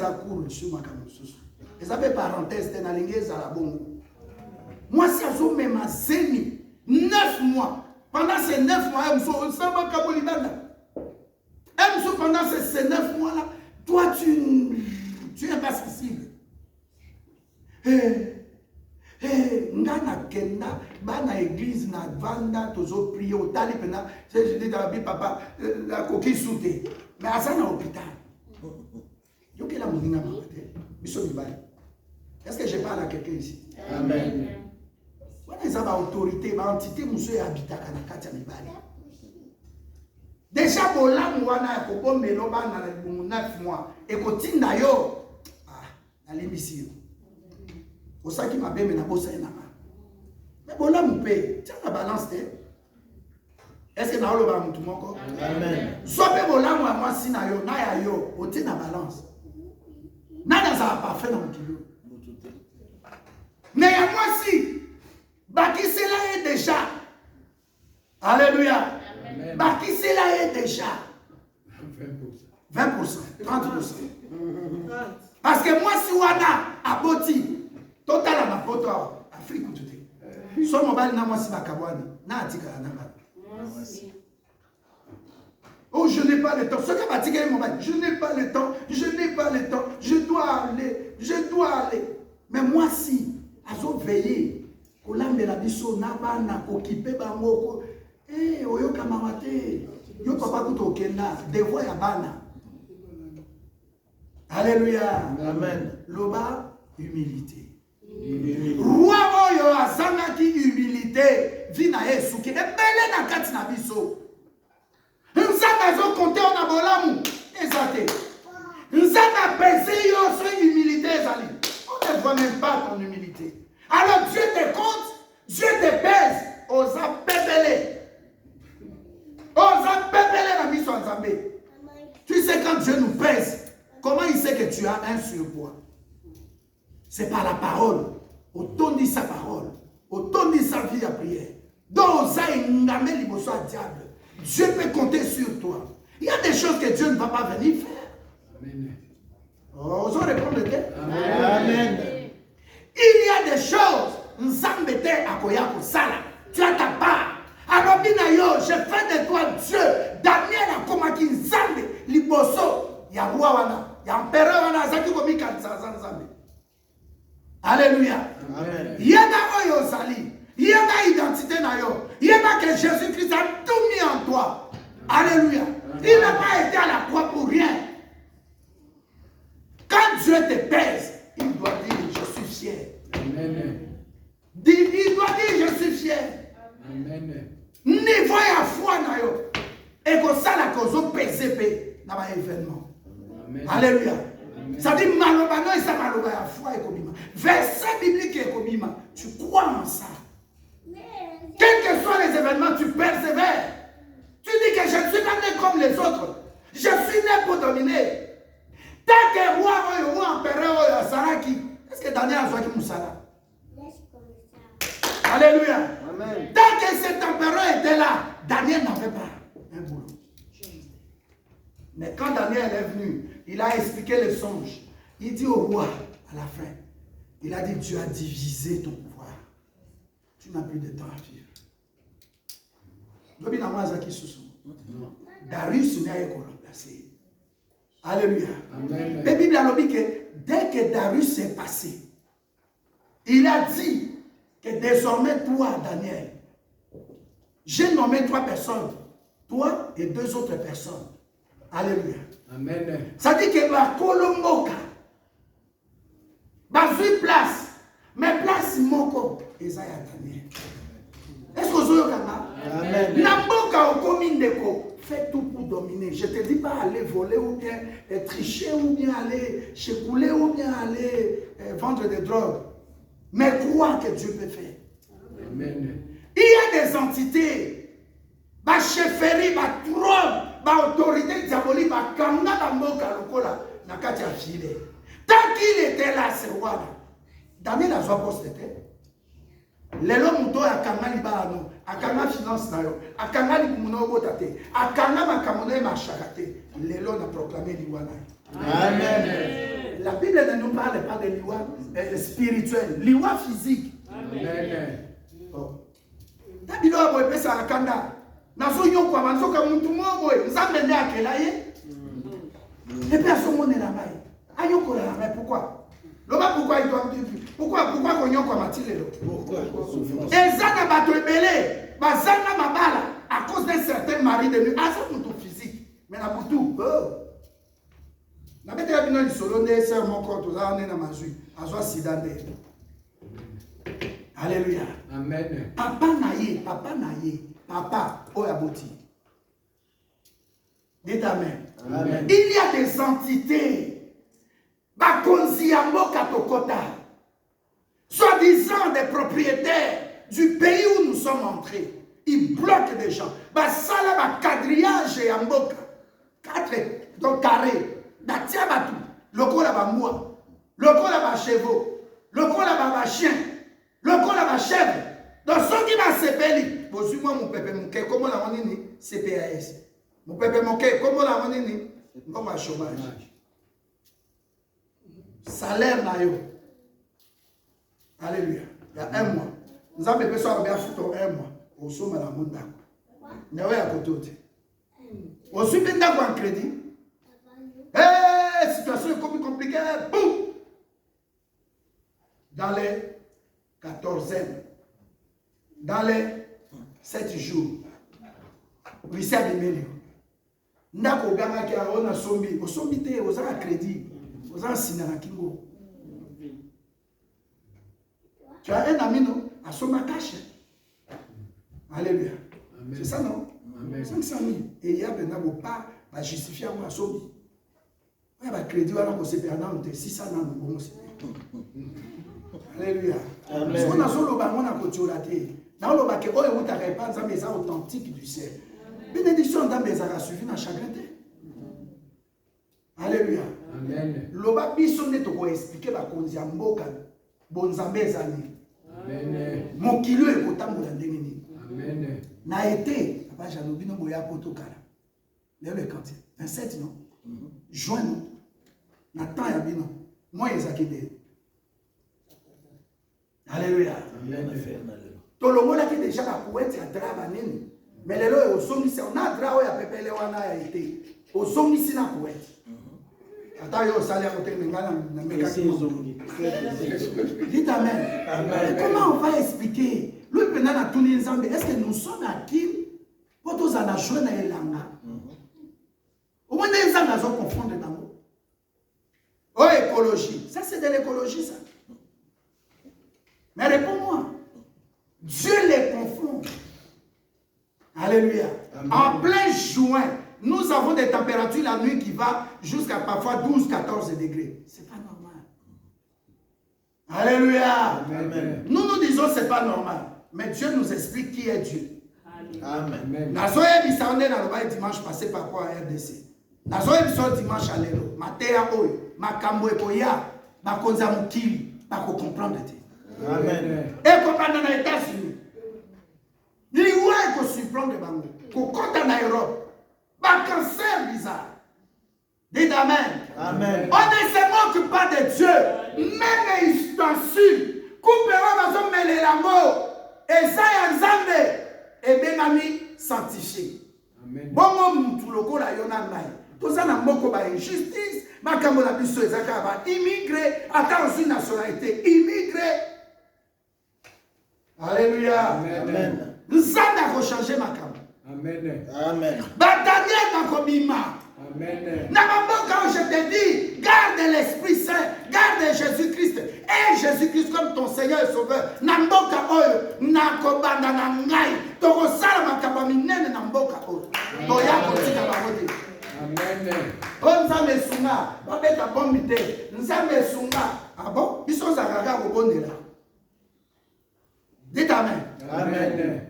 ça court sur ma camouflage. Et ça fait parenthèse, c'est dans l'ingé à la bonne. Moi, si je mets ma zéni, 9 mois, pendant ces 9 mois, pendant ces 9 mois-là, toi, tu es pas sensible. Ngana kenda bana église na vanda tozo prier au tali pena c'est je dis dans papa la coquille soute mais à ça na hôpital yo que la moninga mate biso mibali est-ce que je parle à quelqu'un ici? Amen. Wana eza ba autorité ba entité muso ya habitaka na kati ya mibali déjà bolamu wana ya kobomelo bana na 9 mois et kotinda yo na limbisi au ça qui m'a bien mais n'a pas ça mais bon là mon père tiens la balance est-ce que na le ba mutu moko amen so pe bon là moi si na yo na ya yo o ti na balance na ça pas fait dans kilo mais ya moi si baki c'est là est déjà alléluia baki c'est là est déjà 20%, 30%. Parce que moi si wana aboti total à ma photo Afrique tout est. So mobile na moi si bakabwani na atika na ba. Oh je n'ai pas le temps. Ce que batika mobile, je n'ai pas le temps, je dois aller. Mais moi si azo veiller kolamba la biso na bana okipe bango oyo kamawate yo papa kuto kenda devoir ya bana. Alléluia. Amen. Loba humilité. Roi oyo azangaki humilité vina Yesu ki ebele na kati na biso nzambe azokonte on a bolamu ezate nzambe apesi yo so humilité ezali on ne voit même pas ton humilité alors Dieu te compte Dieu te pèse oza pepele na miso ya nzambe. Tu sais quand Dieu nous pèse comment il sait que tu as un surpoids? C'est par la parole. Autant dit sa parole. Autant dit sa vie à prière. Donc, ça est n'amé liboso à diable. Dieu peut compter sur toi. Il y a des choses que Dieu ne va pas venir faire. Amen. Oh, vous allez répondre de quel? Amen. Il y a des choses. Nzambete akoyako sala. Tu as ta part. Alors, binayo, je fais de toi Dieu. Daniel a komaki nzambe liboso. Ya roi wana. Ya empereur wana. Zaki komi kanisa nzambe. Alléluia. Amen. Yeba oyo zali. Yeba identité na yo. Yeba que Jésus-Christ a tout mis en toi. Alléluia. Il n'a pas été à la croix pour rien. Quand Dieu te pèse, il doit dire je suis fier. Amen. Il doit dire je suis fier. Amen. Niveau ya foi na yo. Et que ça la cause pèse na ba événement. Alléluia. Ça dit malobano et ça maloba ya foi et komima. Verset biblique et komima. Tu crois en ça. Quels que soient les événements, tu persévères. Tu dis que je suis pas né comme les autres. Je suis né pour dominer. Tant que roi ou empereur ou Saraki. Est-ce que Daniel a joué Moussala? Alléluia. Amen. Tant que cet empereur était là, Daniel n'avait pas un boulot. Mais quand Daniel est venu, il a expliqué le songe. Il dit au roi, à la fin, il a dit, Dieu a divisé ton pouvoir. Tu n'as plus de temps à vivre. Darius n'a pas remplacé. Alléluia. La Bible a dit que dès que Darius est passé, il a dit que désormais toi, Daniel, j'ai nommé 3 personnes. Toi et 2 autres personnes. Alléluia. Amen. Ça dit que la Colomboka, dans une place, mais place moko, Esaïa Daniel. Est-ce que vous avez Amen. Namboka au comindeko, fais tout pour dominer. Je ne te dis pas aller voler ou bien tricher ou bien aller checouler ou bien aller vendre des drogues. Mais crois que Dieu peut faire. Amen. Il y a des entités, ma chefferie, ma trône, ma autorité diabolique, ma kamna namboka lokola na kati ya filet. Tant qu'il était là, ce roi-là, Daniel a joué poste. Lelo muto akanga liba no, akanga finance na yo, akanga limuno botate, akanga makamono machakate. Lelo na proclamé liwana. Amen. Bible ne nous parle pas de loi spirituelle, loi physique. Amen. Tabilo aboye pesa akanda. Nazo yokwa banzoka muntu moboye. Nzambe nde akela ye. Et puis à ce moment là bas. Pourquoi? Pourquoi il doit pourquoi qu'on yokwa matilelo? Pourquoi? Et ça na bato ebele, bazanga mabala à cause d'un certain mari de lui. Ah ça muntu physique. Mais na butu. Na bete bino lisolo nde ser mon corps toza na mazui. Azwa sida nde. Alléluia. Amen. Papa naye, papa, oyaboti. Dites amen. Amen. Il y a des entités, bakonzi ya mboka tokota, soi-disant des propriétaires du pays où nous sommes entrés. Ils bloquent des gens. Basala ba quadrillage ya mboka. 4 donc carré. Datia batu. Lokola ba moi. Lokola ba chevaux. Lokola ba chien. Lokola ba chèvre. Donc ceux qui va sepeli. Bosu moi mon pépé mon ké comment la monini CPAS. Mon pépé mon ké comment la monini non ma chômage. Salaire na yo. Alléluia. Il y a 1 mois. Nous avons besoin de bien foutre 1 mois. Au somme la monde d'accord. N'avez à côté. Au suite d'un en crédit. Situation est compliquée. Boum. Dans les 14e, dans les 7 jours, 800 millions. Ndako ganga ki on a sombi, o sombi te, o za crédit, o za signer na kingo. Tu as un ami non, à soma cash. Alléluia. C'est ça non? Amen. 500 000 et il y a maintenant pas va justifier à sombi. Il y a crédit on a se perdre dans 600 ans bon. Alléluia. Amen. On a solo ba on a kotiolate. Dans le bac oyo utaka pas nzambe ça authentique du ciel. Bénédiction dans mes ara suivi na chagrin. Alléluia. Amen. Loba biso ne to ko expliquer ba konzi ya mboka bonzambe ezali. Amen. Mokilo ekotambola ndenge nini. Amen. Na été papa jalobi no boya potokala. Le quantité 27 non. Juin non. Na temps ya bino. Moi ezakide. Alléluia. Amen. Tout le monde a déjà la couette à drap nini. Mais les lois au sommet c'est on a drap ya pepele wana a été. Au sommet c'est na couette. Attends yo salaire côté ngana na meka ki zombi. Dites amen. Amen. Comment on va expliquer? Le pendant na tuni nzambe est-ce que nous sommes à qui pour tous en jouer na elanga? Au moins les gens ont confondre dans nous. Oh écologie, ça c'est de l'écologie ça. Mais réponds-moi. Dieu les confond. Alléluia. Amen. En plein juin, nous avons des températures la nuit qui va jusqu'à parfois 12-14 degrés. C'est pas normal. Alléluia. Amen. Nous disons c'est pas normal. Mais Dieu nous explique qui est Dieu. Amen. Nazoye bisande na loba dimanche passé par rapport à RDC. Nazoye biso dimanche à l'élo. Matéa oyo, makambo ekoya, bakonza mukili, bako comprendre te. Amen. Et comme dans les États-Unis, l'Iwa est qu'on surprend de Bango, qu'on compte en Europe, par cancer bizarre. Dites Amen. Amen. On ne se moque pas de Dieu, même les ustensiles, couperont dans un mêlé la mort, et ça y a Zambé, et bien ami sanctifié. Amen. Bon, mon tout le coup, la yona maï. Tout ça n'a pas de injustice, ma camola biso ezaka ba immigré, attends aussi nationalité, immigré. Alléluia. Amen. Nous allons changer ma cam. Amen. Amen. Daniel m'a commis. Amen. Quand je te dis, garde l'Esprit Saint, garde Jésus-Christ et Jésus-Christ comme ton Seigneur et Sauveur. Namboka oyo, nakobanda na ngai, toko sala makaba minene namboka oyo. Toya kotika barodi. Amen. On s'ame sunga, babeta bombite, nzame sunga. Ah bon? Biso zakaga kobondela. Dites Amen. Amen.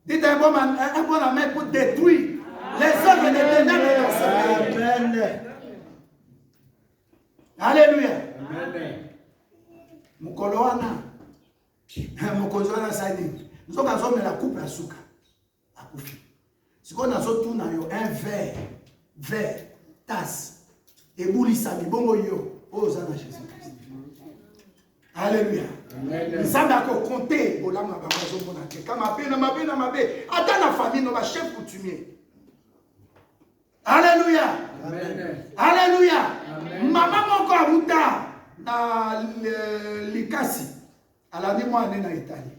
Dites un bon amen pour détruire les œuvres des ténèbres dans ce pays. Amen. Alléluia. Amen. Mukoloana. Mukonzoana sani. Nous sommes la coupe à souka. À koufi. Ce qu'on a surtout un verre, tasse, et bouli sami, bongo yo. Osana Jésus-Christ. Alléluia. Amen. Nous avons compté au lama bamazo monake. Kamabe na mabe. Attends la famille no ba chef coutumier. Alléluia. Amen. Alléluia. Amen. Maman moko amuta na Likasi. À la moi na Italie.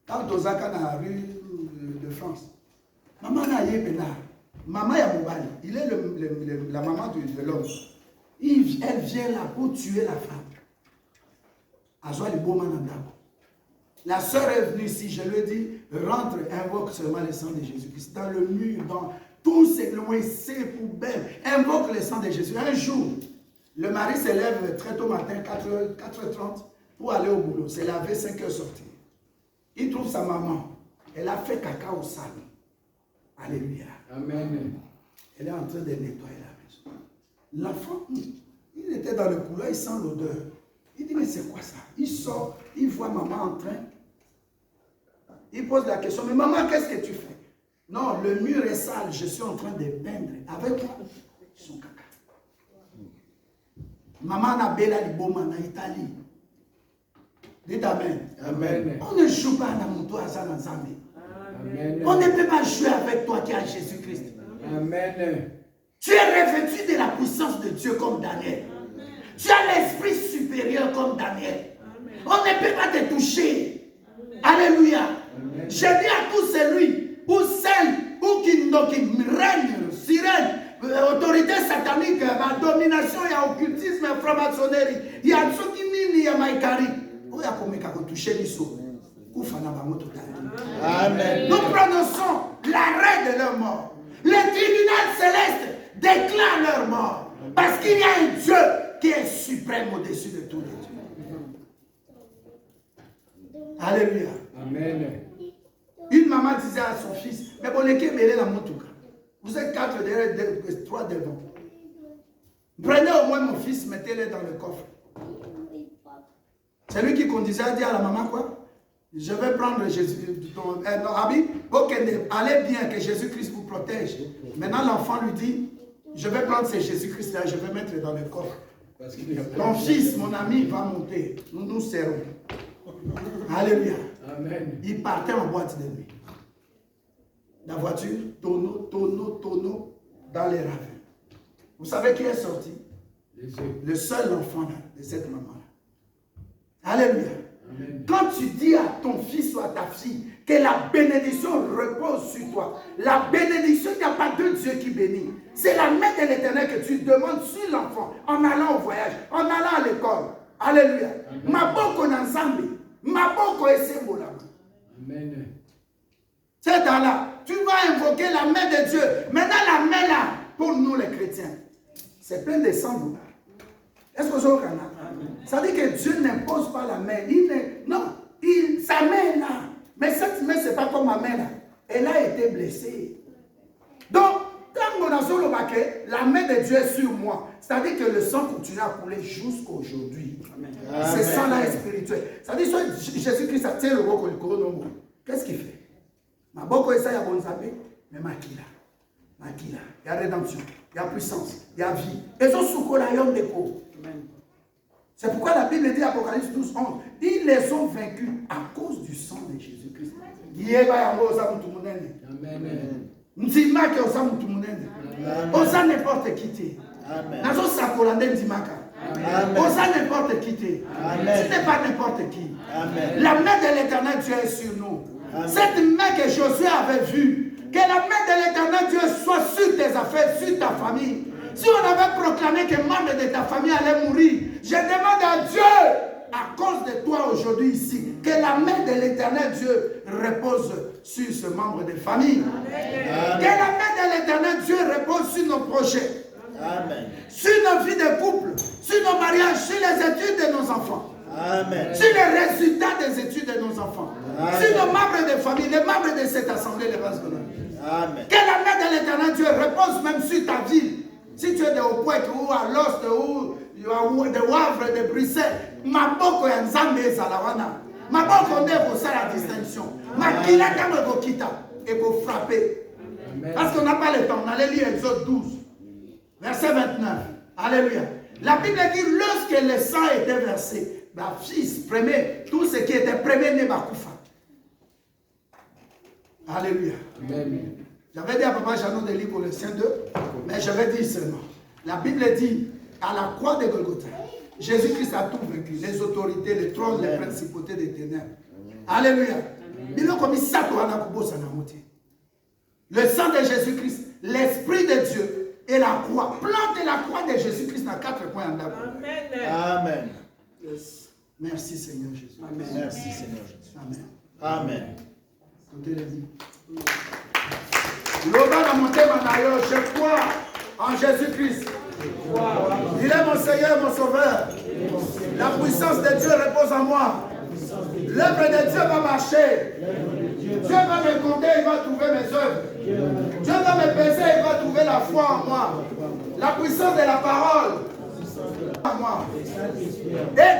Quand Ozaka na rue de France. Maman na yebena. Maman ya mobali. Il est la maman de l'homme. Elle vient là pour tuer la femme. La sœur est venue ici, je lui ai dit, rentre, invoque seulement le sang de Jésus-Christ. Dans le mur, dans tous ces WC, poubelles, invoque le sang de Jésus. Un jour, le mari se lève très tôt matin, 4h30, pour aller au boulot. C'est lavé, 5h sortir. Il trouve sa maman. Elle a fait caca au salon. Alléluia. Amen. Elle est en train de nettoyer la maison. L'enfant, il était dans le couloir, il sent l'odeur. Il dit, mais c'est quoi ça? Il sort, il voit maman en train. Il pose la question, mais maman, qu'est-ce que tu fais? Non, le mur est sale, je suis en train de peindre. Avec quoi? Son caca. Maman n'a bella liboma en Italie. Dites Amen. Amen. On ne joue pas à Namuto Azana Zambé. Amen. On ne peut pas jouer avec toi qui as Jésus-Christ. Amen. Tu es revêtu de la puissance de Dieu comme Daniel. Tu as l'esprit supérieur comme Daniel. On ne peut pas te toucher. Alléluia. Je dis à tout celui ou celle ou qui règne, sirène, autorité satanique, domination, il y a occultisme, franc-maçonnerie, il y a Tsukimini, il y a Maïkari. Où il y a comme toucher les sauts. Amen. Nous prononçons l'arrêt de leur mort. Le tribunal céleste déclare leur mort. Parce qu'il y a un Dieu qui est suprême au-dessus de tous les dieux. Alléluia. Amen. Une maman disait à son fils, mais bon, les kémélés la moutouka. Vous êtes 4 derrière, 3 devant. Prenez au moins mon fils, mettez-le dans le coffre. C'est lui qui conduisait, a dit à la maman quoi? Je vais prendre Jésus, ton habit, allez bien, que Jésus-Christ vous protège. Maintenant, l'enfant lui dit, je vais prendre ce Jésus-Christ là, je vais mettre dans le coffre. Ton fils, mon ami, va monter. Nous nous serrons. Alléluia. Amen. Il partait en boîte de nuit. La voiture, tonneau, dans les ravins. Vous savez qui est sorti? Le seul enfant là, de cette maman-là. Alléluia. Amen. Quand tu dis à ton fils ou à ta fille que la bénédiction repose sur toi, la bénédiction, il n'y a pas de Dieu qui bénit. C'est la main de l'Éternel que tu demandes sur l'enfant en allant au voyage, en allant à l'école. Alléluia. Maboko nanzambi, maboko esembola. Amen. C'est dans là. Tu vas invoquer la main de Dieu. Maintenant, la main là, pour nous les chrétiens, c'est plein de sang. Est-ce que vous avez compris? Ça dit que Dieu n'impose pas la main. Sa main là. Mais cette main, ce n'est pas comme ma main là. Elle a été blessée. Donc, quand on a sur le baquet, la main de Dieu est sur moi. C'est-à-dire que le sang continue à couler jusqu'à aujourd'hui. Ce sang-là est spirituel. C'est-à-dire que Jésus-Christ a tient le roi qu'est-ce qu'il fait? Ma boko et ça, il y a bon zapé, mais Makila. Il y a rédemption, il y a puissance, il y a vie. Et ça, c'est pourquoi la Bible dit, Apocalypse 12, 11, ils les ont vaincus à cause du sang de Jésus-Christ. Amen. Nzimake osa mutu munene. Osa n'importe qui. Nazo sakolande nzimaka. Osa n'importe qui. Ce n'est pas n'importe qui. La main de l'Éternel Dieu est sur nous. Cette main que Josué avait vue, que la main de l'Éternel Dieu soit sur tes affaires, sur ta famille. Si on avait proclamé que membre de ta famille allait mourir, je demande à Dieu, à cause de toi aujourd'hui ici, que la main de l'Éternel Dieu repose sur ce membre de famille. Amen. Que la main de l'Éternel Dieu repose sur nos projets. Amen. Sur nos vies de couple, sur nos mariages, sur les études de nos enfants. Amen. Sur les résultats des études de nos enfants. Amen. Sur nos membres de famille, les membres de cette assemblée, les bases de Amen. Que la main de l'Éternel Dieu repose même sur ta ville. Si tu es de Opoek ou à Lost ou de Wavre, de Bruxelles, Maboko ya Nzambe Zalawana. Maboko nde pour la distinction. Makila kama kita et pour frapper. Parce qu'on n'a pas le temps. On allait lire Exode 12, verset 29. Alléluia. La Bible dit, lorsque le sang était versé, ma fils, premier, tout ce qui était premier n'est pas koufa. Alléluia. Amen. J'avais dit à Papa Janon de lire Colossiens 2, mais je vais dire seulement. La Bible dit, à la croix de Golgotha, Jésus-Christ a tout vaincu, les autorités, les trônes, les principautés des ténèbres. Alléluia. Le sang de Jésus-Christ, l'Esprit de Dieu et la croix. Plante la croix de Jésus-Christ dans 4 points en d'accord. Amen. Amen. Yes. Merci Seigneur Jésus. Amen. Merci Seigneur Jésus. Amen. Amen. Je crois en Jésus-Christ. Il est mon Seigneur, mon Sauveur. La puissance de Dieu repose en moi. L'œuvre de Dieu va marcher. Dieu va me compter, il va trouver mes œuvres. Dieu va me peser, il va trouver la foi en moi. La puissance de la parole en moi. Et